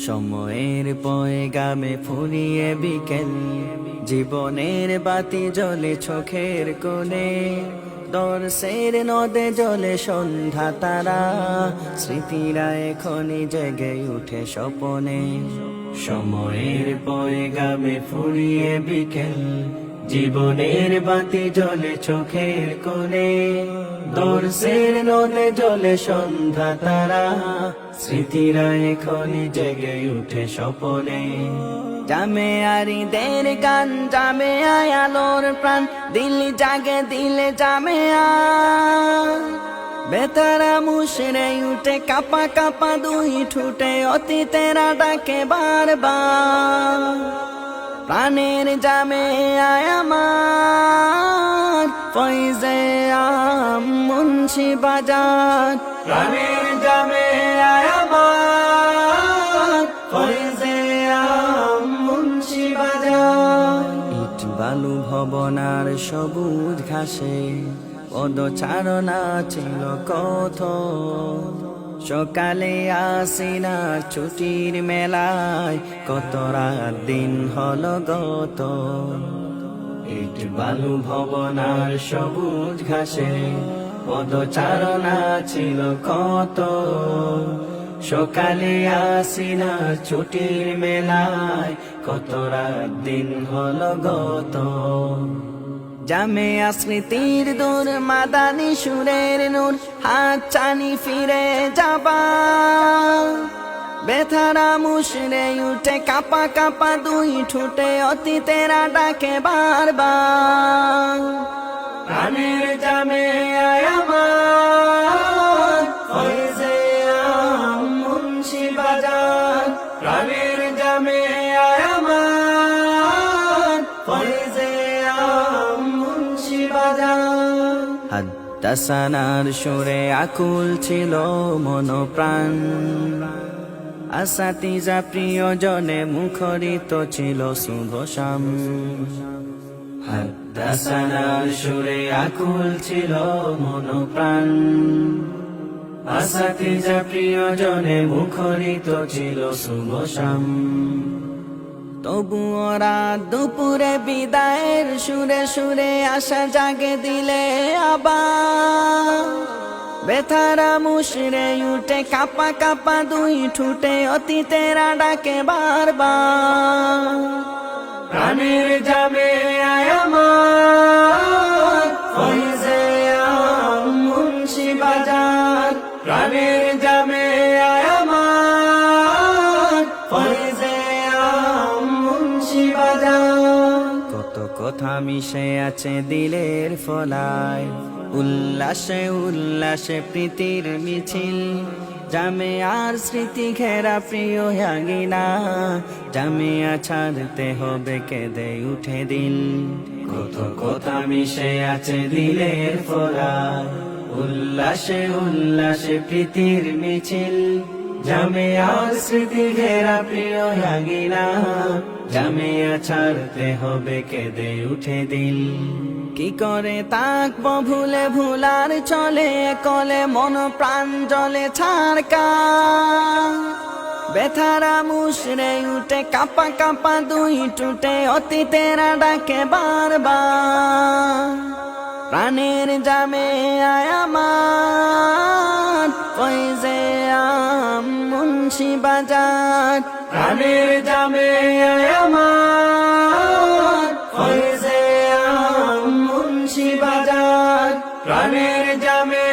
সময়ের পয়গামে ফুরিয়ে বিকেল, জীবনের বাতি জ্বলে চোখের কোণে, দর্শের নদে জ্বলে সন্ধ্যা তারা, স্মৃতিরা এখনই জেগে উঠে স্বপনে। সময়ের পয়গামে ফুরিয়ে বিকেল, জীবনের বাতি জ্বলে চোখের কোণে, দর্শের নদে জ্বলে সন্ধ্যা তারা, স্মৃতিরা এখনই জেগে উঠে স্বপনে। জামে আরিদের গান, জামে আলোর প্রাণ, দিল জাগে দিলে জামে বেতারা মুশরে উঠে কাপা কাপা দুই ঠুটে, অতীতেরা ডাকে বারবার। প্রাণের জামে আমার ফয়জে আম মুন্সি বাজার, প্রাণের জামে আমার ফয়জে আম মুন্সি বাজার। ইট বালু ভবনার সবুজ ঘাসে পদচারণা ছিল কত, সকালে আসিনা ছুটির মেলায়, কত রাত দিন হলো গত। ইট বালু ভবনার সবুজ ঘাসে পদচারণা ছিল কত, সকালে আসিনা ছুটির মেলায়, কত রাত দিন হলো গত। জামে স্মৃতির দূর, মাদানি সুরের নূর, হাত চানি ফিরে যাবা। বেথারা মুশরে উঠে কাপা কাপা দুই ঠুটে, অতীতেরা ডাকে বারবার। প্রাণের জামে আমার ফয়জে আম মুন্সি বাজার, প্রাণের জামে আমার ফয়জে আম মুন্সি বাজার। হাদ্দাসানার সুরে আকুল ছিল মনোপ্রাণ, আসাতিজা প্রিয়জনে মুখরিত ছিল শুভশ্যাম। হাদ্দাসানার সুরে আকুল ছিল মনোপ্রাণ, আসাতিজা প্রিয়জনে মুখরিত ছিল শুভশ্যাম। তবুও রাত দুপুরে বিদায়ের সুরে সুরে আশা জাগে দিলে আবার। বেথারা মুশরে উঠে কাপা কাপা দুই ঠুটে, অতীতেরা ডাকে বারবার। প্রাণের জামে আমার ফয়জে আম মুন্সি বাজার, প্রাণের জামে আমার ফয়জে আম মুন্সি বাজার। কত কথা মিশে আছে দিলের ফলায়, উল্লাসে উল্লাসে প্রীতির মিছিল, জামিয়ার স্মৃতি ঘেরা প্রিয় আঙ্গিনা, জামিয়া ছাড়তে হবে কেঁদে উঠে দিল। কত কথা মিশে আছে দিলের ফলায়, উল্লাসে উল্লাসে প্রীতির মিছিল, জামিয়ার স্মৃতি ঘেরা প্রিয় আঙ্গিনা, জামিয়া ছাড়তে হবে কেঁদে উঠে দিল। কি করে তাকবো ভুলে ভুলার চলে, কলে মন প্রাণ জলে ছাড়কা। বেথারা মুশরে উঠে কাপা কাপা দুই টুটে, অতীতেরা ডাকে বারবার। প্রাণের জামে আমার ফয়জে আম মুন্সি বাজার, প্রাণের জামে আমার ফয়জে আম মুন্সি বাজার, প্রাণের জামে